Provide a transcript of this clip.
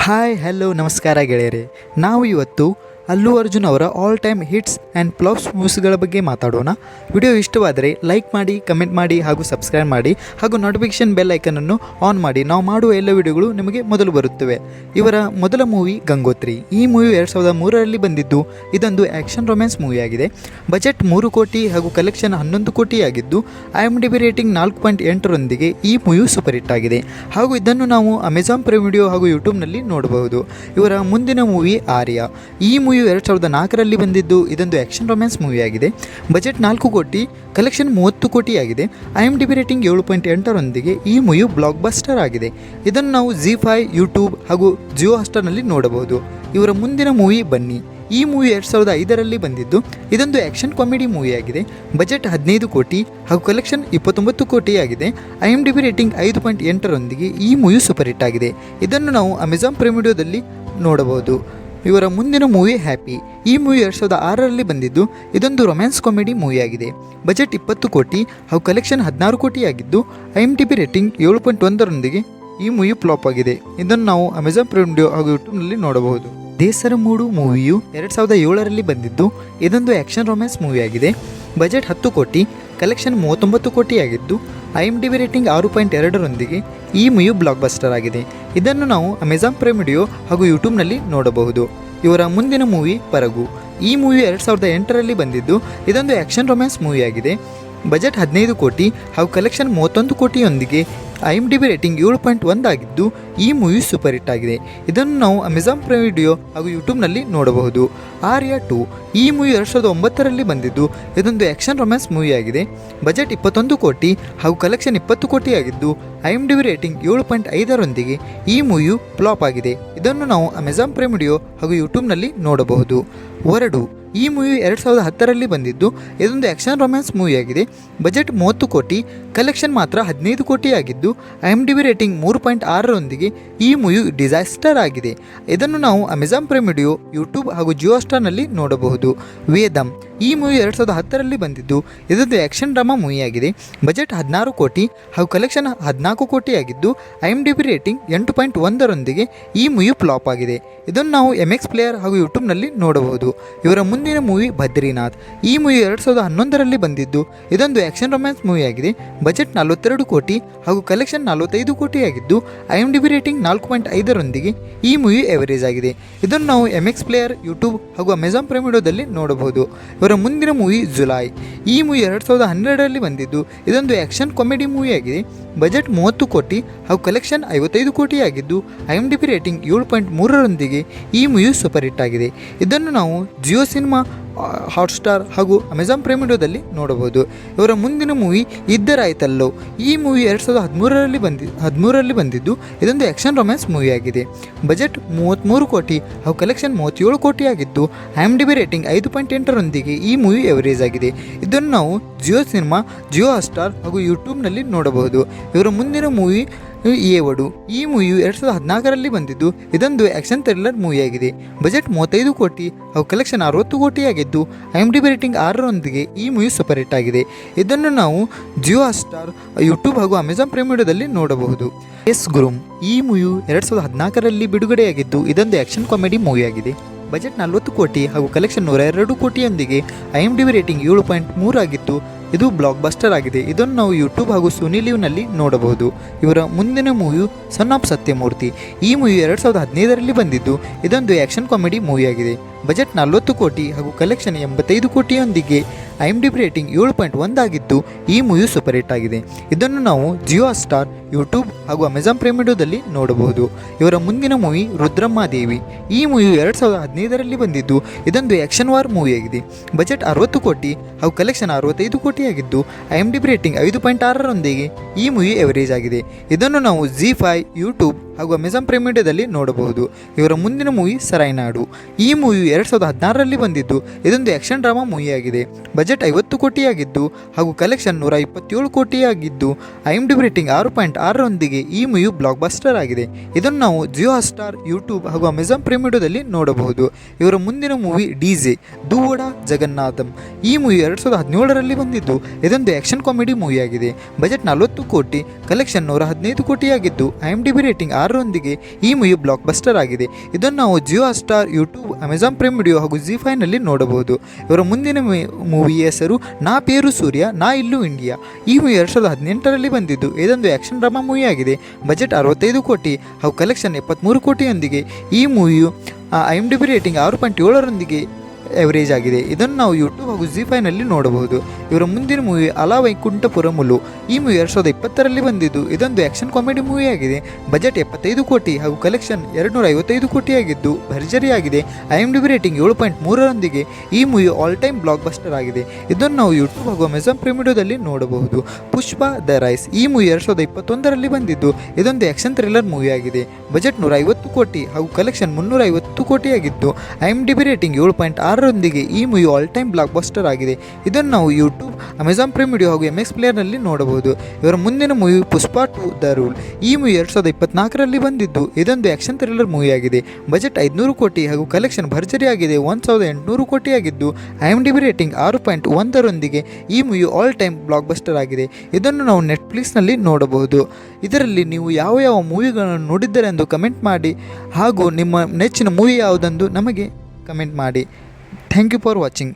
Hi hello ನಮಸ್ಕಾರ ಗೆಳೆಯರೆ. ನಾವು ಇವತ್ತು ಅಲ್ಲು ಅರ್ಜುನ್ ಅವರ all time hits and flops ಮೂವೀಸ್ಗಳ ಬಗ್ಗೆ ಮಾತಾಡೋಣ. ವಿಡಿಯೋ ಇಷ್ಟವಾದರೆ ಲೈಕ್ ಮಾಡಿ, ಕಮೆಂಟ್ ಮಾಡಿ ಹಾಗೂ ಸಬ್ಸ್ಕ್ರೈಬ್ ಮಾಡಿ ಹಾಗೂ ನೋಟಿಫಿಕೇಷನ್ ಬೆಲ್ ಐಕನನ್ನು ಆನ್ ಮಾಡಿ. ನಾವು ಮಾಡುವ ಎಲ್ಲ ವಿಡಿಯೋಗಳು ನಿಮಗೆ ಮೊದಲು ಬರುತ್ತವೆ. ಇವರ ಮೊದಲ ಮೂವಿ ಗಂಗೋತ್ರಿ. ಈ ಮೂವಿ 2003ರಲ್ಲಿ ಬಂದಿದ್ದು ಇದೊಂದು ಆ್ಯಕ್ಷನ್ ರೊಮ್ಯಾನ್ಸ್ ಮೂವಿಯಾಗಿದೆ. ಬಜೆಟ್ 3 ಕೋಟಿ ಹಾಗೂ ಕಲೆಕ್ಷನ್ 11 ಕೋಟಿ ಆಗಿದ್ದು IMDb ರೇಟಿಂಗ್ 4.8ರೊಂದಿಗೆ ಈ ಮೂವಿ ಸೂಪರ್ ಹಿಟ್ ಆಗಿದೆ ಹಾಗೂ ಇದನ್ನು ನಾವು ಅಮೆಜಾನ್ ಪ್ರೈಮ್ ವಿಡಿಯೋ ಹಾಗೂ ಯೂಟ್ಯೂಬ್ನಲ್ಲಿ ನೋಡಬಹುದು. ಇವರ ಮುಂದಿನ ಮೂವಿ ಆರ್ಯ. ಈ ಮೂವಿ 2004ರಲ್ಲಿ ಬಂದಿದ್ದು ಇದೊಂದು ಆ್ಯಕ್ಷನ್ ರೊಮ್ಯಾನ್ಸ್ ಮೂವಿಯಾಗಿದೆ. ಬಜೆಟ್ 4 ಕೋಟಿ, ಕಲೆಕ್ಷನ್ 30 ಕೋಟಿ ಆಗಿದೆ. IMDb ರೇಟಿಂಗ್ 7.8ರೊಂದಿಗೆ ಈ ಮೂವಿ ಬ್ಲಾಕ್ ಬಸ್ಟರ್ ಆಗಿದೆ. ಇದನ್ನು ನಾವು ZEE5, ಯೂಟ್ಯೂಬ್ ಹಾಗೂ ಜಿಯೋ ಹಾಟ್‌ಸ್ಟಾರ್ನಲ್ಲಿ ನೋಡಬಹುದು. ಇವರ ಮುಂದಿನ ಮೂವಿ ಬನ್ನಿ. ಈ ಮೂವಿ 2005ರಲ್ಲಿ ಬಂದಿದ್ದು ಇದೊಂದು ಆ್ಯಕ್ಷನ್ ಕಾಮಿಡಿ ಮೂವಿಯಾಗಿದೆ. ಬಜೆಟ್ 15 ಕೋಟಿ ಹಾಗೂ ಕಲೆಕ್ಷನ್ 29 ಕೋಟಿ ಆಗಿದೆ. IMDb ರೇಟಿಂಗ್ 5.8ರೊಂದಿಗೆ ಈ ಮೂವಿ ಸೂಪರ್ ಹಿಟ್ ಆಗಿದೆ. ಇದನ್ನು ನಾವು ಅಮೆಜಾನ್ ಪ್ರೈಮ್ ವಿಡಿಯೋದಲ್ಲಿ ನೋಡಬಹುದು. ಇವರ ಮುಂದಿನ ಮೂವಿ ಹ್ಯಾಪಿ. ಈ ಮೂವಿ 2006ರಲ್ಲಿ ಬಂದಿದ್ದು ಇದೊಂದು ರೊಮ್ಯಾನ್ಸ್ ಕಾಮಿಡಿ ಮೂವಿಯಾಗಿದೆ. ಬಜೆಟ್ 20 ಕೋಟಿ ಹಾಗೂ ಕಲೆಕ್ಷನ್ 16 ಕೋಟಿ ಆಗಿದ್ದು IMDb ರೇಟಿಂಗ್ 7.1ರೊಂದಿಗೆ ಈ ಮೂವಿ ಫ್ಲಾಪ್ ಆಗಿದೆ. ಇದನ್ನು ನಾವು ಅಮೆಜಾನ್ ಪ್ರೈಮ್ ವಿಡಿಯೋ ಹಾಗೂ ಯೂಟ್ಯೂಬ್ನಲ್ಲಿ ನೋಡಬಹುದು. ದೇಸರ ಮೂಡು ಮೂವಿಯು 2007ರಲ್ಲಿ ಬಂದಿದ್ದು ಇದೊಂದು ಆ್ಯಕ್ಷನ್ ರೊಮ್ಯಾನ್ಸ್ ಮೂವಿಯಾಗಿದೆ. ಬಜೆಟ್ 10 ಕೋಟಿ, ಕಲೆಕ್ಷನ್ 39 ಕೋಟಿ ಆಗಿದ್ದು IMDb ರೇಟಿಂಗ್ 6.2ರೊಂದಿಗೆ ಈ ಮೂವಿ ಬ್ಲಾಕ್ ಬಸ್ಟರ್ ಆಗಿದೆ. ಇದನ್ನು ನಾವು ಅಮೆಜಾನ್ ಪ್ರೈಮ್ ವಿಡಿಯೋ ಹಾಗೂ ಯೂಟ್ಯೂಬ್ನಲ್ಲಿ ನೋಡಬಹುದು. ಇವರ ಮುಂದಿನ ಮೂವಿ ಪರಗು. ಈ ಮೂವಿ 2008ರಲ್ಲಿ ಬಂದಿದ್ದು ಇದೊಂದು ಆ್ಯಕ್ಷನ್ ರೊಮ್ಯಾನ್ಸ್ ಮೂವಿಯಾಗಿದೆ. ಬಜೆಟ್ 15 ಕೋಟಿ ಹಾಗೂ ಕಲೆಕ್ಷನ್ 31 ಕೋಟಿಯೊಂದಿಗೆ IMDb ರೇಟಿಂಗ್ 7.1 ಆಗಿದ್ದು ಈ ಮೂವಿ ಸೂಪರ್ ಹಿಟ್ ಆಗಿದೆ. ಇದನ್ನು ನಾವು ಅಮೆಜಾನ್ ಪ್ರೈಮ್ ವಿಡಿಯೋ ಹಾಗೂ ಯೂಟ್ಯೂಬ್ನಲ್ಲಿ ನೋಡಬಹುದು. ಆರ್ಯ 2. ಈ ಮೂವಿ 2009ರಲ್ಲಿ ಬಂದಿದ್ದು ಇದೊಂದು ಆ್ಯಕ್ಷನ್ ರೊಮ್ಯಾನ್ಸ್ ಮೂವಿಯಾಗಿದೆ. ಬಜೆಟ್ 21 ಕೋಟಿ ಹಾಗೂ ಕಲೆಕ್ಷನ್ 20 ಕೋಟಿ ಆಗಿದ್ದು IMDb ರೇಟಿಂಗ್ 7.5ರೊಂದಿಗೆ ಈ ಮೂವಿಯು ಫ್ಲಾಪ್ ಆಗಿದೆ. ಇದನ್ನು ನಾವು ಅಮೆಜಾನ್ ಪ್ರೈಮ್ ವಿಡಿಯೋ ಹಾಗೂ ಯೂಟ್ಯೂಬ್ನಲ್ಲಿ ನೋಡಬಹುದು. ವರಡು. ಈ ಮೂವಿ 2010ರಲ್ಲಿ ಬಂದಿದ್ದು ಇದೊಂದು ಆ್ಯಕ್ಷನ್ ರೊಮ್ಯಾನ್ಸ್ ಮೂವಿಯಾಗಿದೆ. ಬಜೆಟ್ 30 ಕೋಟಿ, ಕಲೆಕ್ಷನ್ ಮಾತ್ರ 15 ಕೋಟಿ ಆಗಿದ್ದು IMDb ರೇಟಿಂಗ್ 3.6ರೊಂದಿಗೆ ಈ ಮೂವಿ ಡಿಸಾಸ್ಟರ್ ಆಗಿದೆ. ಇದನ್ನು ನಾವು ಅಮೆಜಾನ್ ಪ್ರೈಮ್ ವಿಡಿಯೋ, ಯೂಟ್ಯೂಬ್ ಹಾಗೂ ಜಿಯೋ ಹಾಟ್‌ಸ್ಟಾರ್ನಲ್ಲಿ ನೋಡಬಹುದು. ವೇದಂ. ಈ ಮೂವಿ 2010ರಲ್ಲಿ ಬಂದಿದ್ದು ಇದೊಂದು ಆ್ಯಕ್ಷನ್ ಡ್ರಾಮಾ ಮೂವಿಯಾಗಿದೆ. ಬಜೆಟ್ 16 ಕೋಟಿ ಹಾಗೂ ಕಲೆಕ್ಷನ್ 14 ಕೋಟಿ ಆಗಿದ್ದು IMDb ರೇಟಿಂಗ್ 8.1ರೊಂದಿಗೆ ಈ ಮೂವಿ ಫ್ಲಾಪ್ ಆಗಿದೆ. ಇದನ್ನು ನಾವು MX ಪ್ಲೇಯರ್ ಹಾಗೂ ಯೂಟ್ಯೂಬ್ನಲ್ಲಿ ನೋಡಬಹುದು. ಇವರ ಮುಂದಿನ ಮೂವಿ ಬದ್ರಿನಾಥ್. ಈ ಮೂವಿ 2011ರಲ್ಲಿ ಬಂದಿದ್ದು ಇದೊಂದು ಆ್ಯಕ್ಷನ್ ರೊಮ್ಯಾನ್ಸ್ ಮೂವಿಯಾಗಿದೆ. ಬಜೆಟ್ 42 ಕೋಟಿ ಹಾಗೂ ಕಲೆಕ್ಷನ್ 45 ಕೋಟಿ ಆಗಿದ್ದು IMDb ರೇಟಿಂಗ್ 4.5ರೊಂದಿಗೆ ಈ ಮೂವಿ ಎವರೇಜ್ ಆಗಿದೆ. ಇದನ್ನು ನಾವು MX ಪ್ಲೇಯರ್, ಯೂಟ್ಯೂಬ್ ಹಾಗೂ ಅಮೆಜಾನ್ ಪ್ರೈಮ್ ವಿಡಿಯೋದಲ್ಲಿ ನೋಡಬಹುದು. ಇವರ ಮುಂದಿನ ಮೂವಿ ಜುಲೈ. ಈ ಮೂವಿ 2012ರಲ್ಲಿ ಬಂದಿದ್ದು ಇದೊಂದು ಆ್ಯಕ್ಷನ್ ಕಾಮಿಡಿ ಮೂವಿಯಾಗಿದೆ. ಬಜೆಟ್ 30 ಕೋಟಿ ಹಾಗೂ ಕಲೆಕ್ಷನ್ 55 ಕೋಟಿ ಆಗಿದ್ದು IMDb ರೇಟಿಂಗ್ 7.3ರೊಂದಿಗೆ ಈ ಮೂವಿ ಸೂಪರ್ ಹಿಟ್ ಆಗಿದೆ. ಇದನ್ನು ನಾವು ಜಿಯೋ ಸಿನಿಮಾ, ಹಾಟ್‌ಸ್ಟಾರ್ ಹಾಗೂ ಅಮೆಜಾನ್ ಪ್ರೈಮ್ ವಿಡಿಯೋದಲ್ಲಿ ನೋಡಬಹುದು. ಇವರ ಮುಂದಿನ ಮೂವಿ ಇದ್ದರಾಯ್ತಲ್ಲೋ. ಈ ಮೂವಿ 2013ರಲ್ಲಿ ಬಂದಿದ್ದು ಇದೊಂದು ಆ್ಯಕ್ಷನ್ ರೊಮ್ಯಾನ್ಸ್ ಮೂವಿಯಾಗಿದೆ. ಬಜೆಟ್ 33 ಕೋಟಿ ಹಾಗೂ ಕಲೆಕ್ಷನ್ 37 ಕೋಟಿ ಆಗಿದ್ದು IMDb ರೇಟಿಂಗ್ 5.8ರೊಂದಿಗೆ ಈ ಮೂವಿ ಎವರೇಜ್ ಆಗಿದೆ. ಇದನ್ನು ನಾವು ಜಿಯೋ ಸಿನಿಮಾ, ಜಿಯೋ ಹಾಟ್‌ಸ್ಟಾರ್ ಹಾಗೂ ಯೂಟ್ಯೂಬ್ನಲ್ಲಿ ನೋಡಬಹುದು. ಇವರ ಮುಂದಿನ ಮೂವಿ ಏವಡು. ಈ ಮೂವಿಯು 2014ರಲ್ಲಿ ಬಂದಿದ್ದು ಇದೊಂದು ಆ್ಯಕ್ಷನ್ ಥ್ರಿಲ್ಲರ್ ಮೂವಿಯಾಗಿದೆ. ಬಜೆಟ್ 35 ಕೋಟಿ ಹಾಗೂ ಕಲೆಕ್ಷನ್ 60 ಕೋಟಿ ಆಗಿದ್ದು IMDb ರೇಟಿಂಗ್ 6ರೊಂದಿಗೆ ಈ ಮೂವಿ ಸೂಪರ್ ಹಿಟ್ ಆಗಿದೆ. ಇದನ್ನು ನಾವು ಜಿಯೋ ಹಾಟ್‌ಸ್ಟಾರ್, ಯೂಟ್ಯೂಬ್ ಹಾಗೂ ಅಮೆಜಾನ್ ಪ್ರೈಮ್ ವಿಡಿಯೋದಲ್ಲಿ ನೋಡಬಹುದು. ಎಸ್ ಗುರುಮ್. ಈ ಮೂವಿಯು 2014ರಲ್ಲಿ ಬಿಡುಗಡೆಯಾಗಿದ್ದು ಇದೊಂದು ಆ್ಯಕ್ಷನ್ ಕಾಮಿಡಿ ಮೂವಿಯಾಗಿದೆ. ಬಜೆಟ್ 40 ಕೋಟಿ ಹಾಗೂ ಕಲೆಕ್ಷನ್ 102 ಕೋಟಿಯೊಂದಿಗೆ IMDb ರೇಟಿಂಗ್ 7.3 ಆಗಿದ್ದು ಇದು ಬ್ಲಾಕ್ ಬಸ್ಟರ್ ಆಗಿದೆ. ಇದನ್ನು ನಾವು ಯೂಟ್ಯೂಬ್ ಹಾಗೂ ಸೋನಿ ಲಿವ್‌ನಲ್ಲಿ ನೋಡಬಹುದು. ಇವರ ಮುಂದಿನ ಮೂವಿಯು ಸನ್ ಆಫ್ ಸತ್ಯಮೂರ್ತಿ. ಈ ಮೂವಿ 2015ರಲ್ಲಿ ಬಂದಿದ್ದು ಇದೊಂದು ಆ್ಯಕ್ಷನ್ ಕಾಮಿಡಿ ಮೂವಿಯಾಗಿದೆ. ಬಜೆಟ್ 40 ಕೋಟಿ ಹಾಗೂ ಕಲೆಕ್ಷನ್ 85 ಕೋಟಿಯೊಂದಿಗೆ IMDb ರೇಟಿಂಗ್ 7.1 ಆಗಿದ್ದು ಈ ಮೂವಿ ಸೂಪರ್ ಹಿಟ್ ಆಗಿದೆ. ಇದನ್ನು ನಾವು ಜಿಯೋ ಹಾಟ್‌ಸ್ಟಾರ್, ಯೂಟ್ಯೂಬ್ ಹಾಗೂ ಅಮೆಜಾನ್ ಪ್ರೈಮ್ ವಿಡಿಯೋದಲ್ಲಿ ನೋಡಬಹುದು. ಇವರ ಮುಂದಿನ ಮೂವಿ ರುದ್ರಮಾದೇವಿ. ಈ ಮೂವಿ 2015ರಲ್ಲಿ ಬಂದಿದ್ದು ಇದೊಂದು ಆ್ಯಕ್ಷನ್ ವಾರ್ ಮೂವಿಯಾಗಿದೆ. ಬಜೆಟ್ 60 ಕೋಟಿ ಹಾಗೂ ಕಲೆಕ್ಷನ್ 65 ಕೋಟಿ ಆಗಿದ್ದು IMDb ರೇಟಿಂಗ್ 5.6ರೊಂದಿಗೆ ಈ ಮೂವಿ ಎವರೇಜ್ ಆಗಿದೆ. ಇದನ್ನು ನಾವು ZEE5, ಯೂಟ್ಯೂಬ್ ಹಾಗೂ ಅಮೆಜಾನ್ ಪ್ರೈಮ್ ವಿಡಿಯೋದಲ್ಲಿ ನೋಡಬಹುದು. ಇವರ ಮುಂದಿನ ಮೂವಿ ಸರೈನಾಡು. ಈ ಮೂವಿ 2016ರಲ್ಲಿ ಬಂದಿದ್ದು ಇದೊಂದು ಆ್ಯಕ್ಷನ್ ಡ್ರಾಮಾ ಮೂವಿಯಾಗಿದೆ. ಬಜೆಟ್ 50 ಕೋಟಿ ಆಗಿದ್ದು ಹಾಗೂ ಕಲೆಕ್ಷನ್ 127 ಕೋಟಿ ಆಗಿದ್ದು IMDb ರೇಟಿಂಗ್ 6.6ರೊಂದಿಗೆ ಈ ಮೂವಿ ಬ್ಲಾಕ್ ಬಸ್ಟರ್ ಆಗಿದೆ. ಇದನ್ನು ನಾವು ಜಿಯೋ ಹಾಟ್‌ಸ್ಟಾರ್, ಯೂಟ್ಯೂಬ್ ಹಾಗೂ ಅಮೆಜಾನ್ ಪ್ರೈಮ್ ವಿಡಿಯೋದಲ್ಲಿ ನೋಡಬಹುದು. ಇವರ ಮುಂದಿನ ಮೂವಿ DJ ದುವ್ವಡ ಜಗನ್ನಾಥಂ. ಈ ಮೂವಿ 2017ರಲ್ಲಿ ಬಂದಿದ್ದು ಇದೊಂದು ಆ್ಯಕ್ಷನ್ ಕಾಮಿಡಿ ಮೂವಿಯಾಗಿದೆ. ಬಜೆಟ್ 40 ಕೋಟಿ, ಕಲೆಕ್ಷನ್ 115 ಕೋಟಿ ಆಗಿದ್ದು IMDb ರೇಟಿಂಗ್ 6ರೊಂದಿಗೆ ಈ ಮೂವಿ ಬ್ಲಾಕ್ ಬಸ್ಟರ್ ಆಗಿದೆ. ಇದನ್ನು ನಾವು Jio Hotstar, YouTube, Amazon Prime video ಹಾಗೂ ಜಿ5ನಲ್ಲಿ ನೋಡಬಹುದು. ಇವರ ಮುಂದಿನ ಮೂವಿಯ ಹೆಸರು ನಾ ಪೇರು ಸೂರ್ಯ ನಾ ಇಲ್ಲು ಇಂಡಿಯಾ. ಈ ಮೂವಿ 2018ರಲ್ಲಿ ಬಂದಿದ್ದು ಇದೊಂದು ಆ್ಯಕ್ಷನ್ ಡ್ರಾಮಾ ಮೂವಿ ಆಗಿದೆ. ಬಜೆಟ್ 65 ಕೋಟಿ ಹಾಗೂ ಕಲೆಕ್ಷನ್ 73 ಕೋಟಿಯೊಂದಿಗೆ ಈ ಮೂವಿಯು IMDb ರೇಟಿಂಗ್ 6.7ರೊಂದಿಗೆ ಎವರೇಜ್ ಆಗಿದೆ. ಇದನ್ನು ನಾವು ಯೂಟ್ಯೂಬ್ ಹಾಗೂ ಜಿ5ನಲ್ಲಿ ನೋಡಬಹುದು. ಇವರ ಮುಂದಿನ ಮೂವಿ ಅಲಾ ವೈಕುಂಠಪುರಮುಲು. ಈ ಮೂವಿ 2020ರಲ್ಲಿ ಬಂದಿದ್ದು ಇದೊಂದು ಆ್ಯಕ್ಷನ್ ಕಾಮಿಡಿ ಮೂವಿ ಆಗಿದೆ. ಬಜೆಟ್ 75 ಕೋಟಿ ಹಾಗೂ ಕಲೆಕ್ಷನ್ 255 ಕೋಟಿಯಾಗಿದ್ದು ಭರ್ಜರಿಯಾಗಿದೆ. IMDb ರೇಟಿಂಗ್ 7.3ರೊಂದಿಗೆ ಈ movie all time blockbuster ಆಗಿದೆ. ಇದನ್ನು ನಾವು ಯೂಟ್ಯೂಬ್ ಹಾಗೂ ಅಮೆಜಾನ್ ಪ್ರೈಮ್ ವಿಡಿಯೋದಲ್ಲಿ ನೋಡಬಹುದು. Pushpa the rise. ಈ ಮೂವಿ 2021ರಲ್ಲಿ ಬಂದಿದ್ದು ಇದೊಂದು ಆ್ಯಕ್ಷನ್ ಥ್ರಿಲ್ಲರ್ ಮೂವಿ ಆಗಿದೆ. ಬಜೆಟ್ 150 ಕೋಟಿ ಹಾಗೂ ಕಲೆಕ್ಷನ್ 350 ಕೋಟಿಯಾಗಿದ್ದು IMDb ರೇಟಿಂಗ್ 7.6ರೊಂದಿಗೆ ಈ movie all time blockbuster ಆಗಿದೆ. ಇದನ್ನು ನಾವು ಯೂಟ್ಯೂಬ್, ಅಮೆಜಾನ್ ಪ್ರೈಮ್ ವಿಡಿಯೋ ಹಾಗೂ MX ಪ್ಲೇಯರ್ನಲ್ಲಿ ನೋಡಬಹುದು. ಇವರ ಮುಂದಿನ ಮೂವಿ ಪುಷ್ಪ 2 ದ ರೂಲ್. ಈ ಮೂವಿ 2024ರಲ್ಲಿ ಬಂದಿದ್ದು ಇದೊಂದು ಆ್ಯಕ್ಷನ್ ಥ್ರಿಲ್ಲರ್ ಮೂವಿ ಆಗಿದೆ. ಬಜೆಟ್ 500 ಕೋಟಿ ಹಾಗೂ ಕಲೆಕ್ಷನ್ ಭರ್ಜರಿಯಾಗಿದೆ 1800 ಕೋಟಿಯಾಗಿದ್ದು IMDb ರೇಟಿಂಗ್ 6.1ರೊಂದಿಗೆ ಈ movie all time blockbuster ಆಗಿದೆ. ಇದನ್ನು ನಾವು ನೆಟ್ಫ್ಲಿಕ್ಸ್ನಲ್ಲಿ ನೋಡಬಹುದು. ಇದರಲ್ಲಿ ನೀವು ಯಾವ ಯಾವ ಮೂವಿಗಳನ್ನು ನೋಡಿದ್ದೀರಾ ಎಂದು ಕಮೆಂಟ್ ಮಾಡಿ ಹಾಗೂ ನಿಮ್ಮ ನೆಚ್ಚಿನ ಮೂವಿ ಯಾವುದೆಂದು ನಮಗೆ ಕಮೆಂಟ್ ಮಾಡಿ. Thank you for watching.